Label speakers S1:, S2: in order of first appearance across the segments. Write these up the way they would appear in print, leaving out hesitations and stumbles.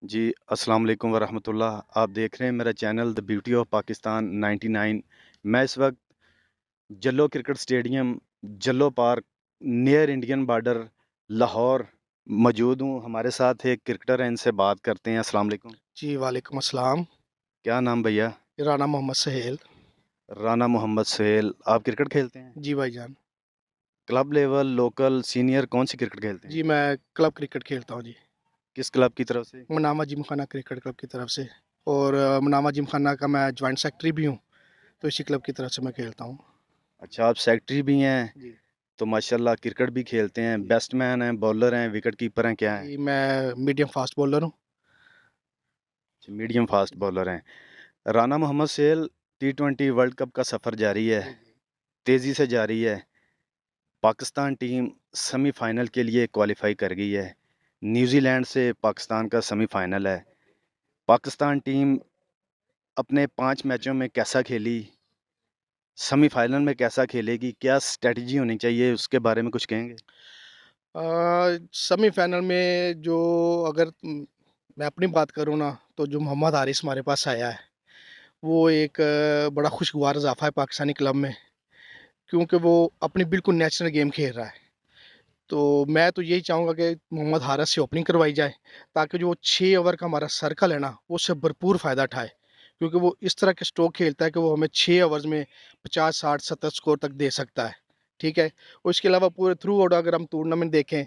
S1: जी, अस्सलाम वालेकुम वरहमतुल्लाह। आप देख रहे हैं मेरा channel the beauty of Pakistan 99। मैं इस वक्त Jallo cricket stadium, Jallo park, near Indian border, Lahore मौजूद हूँ। हमारे साथ एक क्रिकेटर हैं, इनसे बात करते हैं। अस्सलाम वालेकुम।
S2: जी, वालेकुम अस्सलाम।
S1: क्या नाम भैया?
S2: राना मोहम्मद सहेल।
S1: राना मोहम्मद सुहेल। आप क्रिकेट खेलते हैं?
S2: जी भाईजान।
S1: क्लब लेवल, लोकल, सीनियर, कौन सी क्रिकेट खेलते हैं?
S2: जी, मैं क्लब क्रिकेट खेलता हूँ जी।
S1: किस क्लब की तरफ से?
S2: मनामा जिमखाना क्रिकेट क्लब की तरफ से। और मनामा जिमखाना का मैं जॉइंट सेक्रेटरी भी हूँ, तो इसी क्लब की तरफ से मैं खेलता हूँ।
S1: अच्छा, आप सेक्रेटरी भी हैं,
S2: जी।
S1: तो माशाल्लाह क्रिकेट भी खेलते हैं।
S2: जी।
S1: बैट्समैन हैं, बॉलर हैं, विकेट कीपर हैं, क्या हैं?
S2: जी, मैं मीडियम फास्ट बॉलर हूँ।
S1: मीडियम फास्ट
S2: जी।
S1: बॉलर हैं। राना मोहम्मद सेल, टी20 वर्ल्ड कप का सफ़र जारी है,
S2: जी। जी।
S1: तेज़ी से जारी है। पाकिस्तान टीम सेमीफाइनल के लिए क्वालिफाई कर गई है। न्यूजीलैंड से पाकिस्तान का सेमीफाइनल है। पाकिस्तान टीम अपने 5 मैचों में कैसा खेली, सेमीफाइनल में कैसा खेलेगी, क्या स्ट्रेटजी होनी चाहिए, उसके बारे में कुछ कहेंगे?
S2: सेमीफाइनल में जो, अगर मैं अपनी बात करूँ ना, तो जो मोहम्मद हारिस हमारे पास आया है, वो एक बड़ा खुशगवार इजाफा है पाकिस्तानी क्लब में, क्योंकि वो अपनी बिल्कुल नेचुरल गेम खेल रहा है। तो मैं तो यही चाहूँगा कि मोहम्मद हारिस से ओपनिंग करवाई जाए, ताकि जो 6 ओवर का हमारा सर्कल है ना, वो उससे भरपूर फ़ायदा उठाए। क्योंकि वो इस तरह के स्ट्रोक खेलता है कि वो हमें 6 ओवर्स में 50, 60, 70 स्कोर तक दे सकता है। ठीक है? और इसके अलावा पूरे थ्रू आउट अगर हम टूर्नामेंट देखें,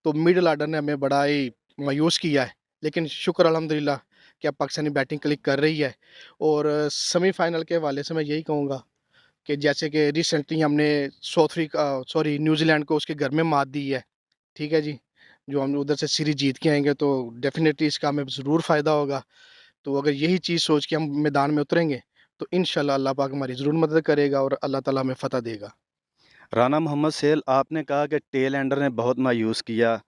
S2: तो मिडल ऑर्डर ने हमें बड़ा ही मायूस किया है। लेकिन शुक्र अल्हम्दुलिल्लाह कि अब पाकिस्तानी बैटिंग क्लिक कर रही है। और सेमीफ़ाइनल के हवाले से मैं यही कहूँगा कि जैसे कि रिसेंटली हमने न्यूज़ीलैंड को उसके घर में मात दी है। ठीक है जी। जो हम उधर से सीरीज जीत के आएँगे, तो डेफ़िनेटली इसका हमें ज़रूर फ़ायदा होगा। तो अगर यही चीज़ सोच के हम मैदान में उतरेंगे, तो इंशाल्लाह अल्लाह पाक हमारी ज़रूर मदद करेगा और अल्लाह ताला हमें फ़तह देगा।
S1: राना मोहम्मद सेल, आपने कहा कि टेल एंडर ने बहुत मायूस किया।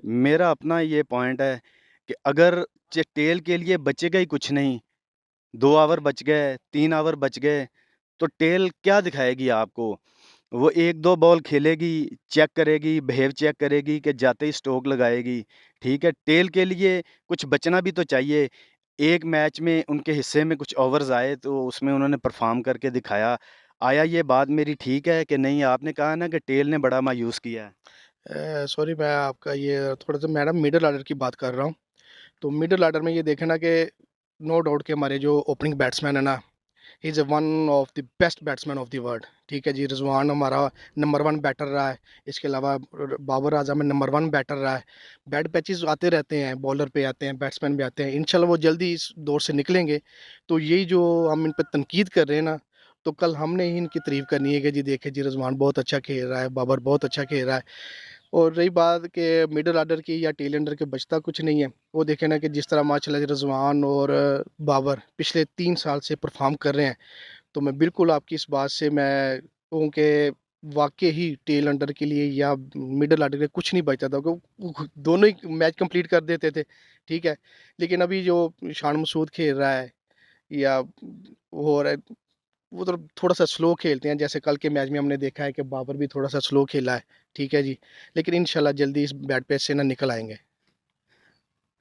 S1: मेरा अपना ये पॉइंट है कि अगर टेल के लिए बचेगा ही कुछ नहीं, 2 ओवर बच गए, 3 ओवर बच गए, तो टेल क्या दिखाएगी आपको? वो 1-2 बॉल खेलेगी, चेक करेगी, बिहेव चेक करेगी कि जाते ही स्ट्रोक लगाएगी। ठीक है, टेल के लिए कुछ बचना भी तो चाहिए। एक मैच में उनके हिस्से में कुछ ओवर्स आए, तो उसमें उन्होंने परफ़ॉर्म करके दिखाया। आया ये बात मेरी ठीक है कि नहीं? आपने कहा ना कि टेल ने बड़ा मायूस किया है।
S2: सॉरी, मैं आपका ये थोड़ा-सा मैडम मिडल ऑर्डर की बात कर रहा हूँ। तो मिडल ऑर्डर में ये देखें ना कि नो डाउट कि हमारे जो ओपनिंग बैट्समैन है ना, he is one of the best batsman of the world. ठीक है जी, रिजवान हमारा नंबर 1 बैटर रहा है। इसके अलावा बाबर आजम नंबर 1 बैटर रहा है। बैड पैचेस आते रहते हैं, बॉलर पे आते हैं, बैट्समैन भी आते हैं। इंशाल्लाह वो जल्दी इस दौर से निकलेंगे। तो यही जो हम इन पे तनकीद कर रहे हैं ना, तो कल हमने ही इनकी तारीफ करनी है कि जी देखिए जी, रिजवान बहुत अच्छा खेल रहा है, बाबर बहुत अच्छा खेल रहा है। और रही बात कि मिडल ऑर्डर की या टेल एंडर के, बचता कुछ नहीं है। वो देखें ना कि जिस तरह माशाल्लाह रिजवान और बाबर पिछले 3 साल से परफॉर्म कर रहे हैं, तो मैं बिल्कुल आपकी इस बात से मैं कहूँ कि वाक़ई ही टेल अंडर के लिए या मिडल ऑर्डर के लिए कुछ नहीं बचा था, क्योंकि दोनों ही मैच कंप्लीट कर देते थे। ठीक है? लेकिन अभी जो शान मसूद खेल रहा है या वो हो रहा है, वो तो थोड़ा-सा स्लो खेलते हैं। जैसे कल के मैच में हमने देखा है कि बाबर भी थोड़ा-सा स्लो खेला है। ठीक है जी? लेकिन इंशाल्लाह जल्दी इस बैड पैच से ना निकल आएँगे।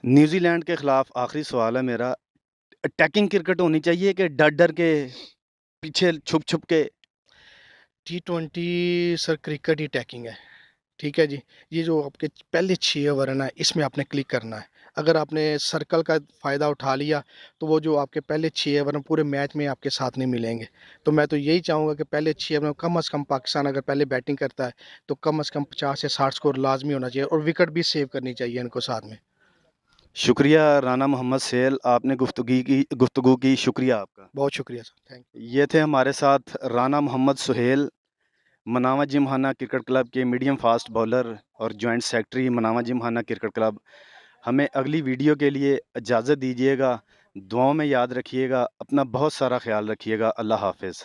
S1: न्यूज़ीलैंड के खिलाफ आखिरी सवाल है मेरा, अटैकिंग क्रिकेट होनी चाहिए कि डर-डर के, पीछे छुप-छुप के?
S2: टी20 सर क्रिकेट ही अटैकिंग है। ठीक है जी? ये जो आपके पहले 6 ओवर है ना, इसमें आपने क्लिक करना है। अगर आपने सर्कल का फ़ायदा उठा लिया, तो वो जो आपके पहले 6 ओवर हैं, पूरे मैच में आपके साथ नहीं मिलेंगे। तो मैं तो यही चाहूँगा कि पहले 6 ओवर में कम से कम पाकिस्तान अगर पहले बैटिंग करता है, तो कम से कम 50 से 60 स्कोर लाज़मी होना चाहिए और विकेट भी सेव करनी चाहिए इनको साथ में।
S1: शुक्रिया राना मोहम्मद सेल, आपने गुफ्तगू की, शुक्रिया आपका।
S2: बहुत शुक्रिया सर, थैंक
S1: ये थे हमारे साथ राना मोहम्मद सुहेल, मनावा जिमखाना क्रिकेट क्लब के मीडियम फास्ट बॉलर और जॉइंट सेक्रेटरी मनावा जिमखाना क्रिकेट क्लब। हमें अगली वीडियो के लिए इजाज़त दीजिएगा। दुआओं में याद रखिएगा, अपना बहुत सारा ख्याल रखिएगा। अल्लाह हाफ़िज़।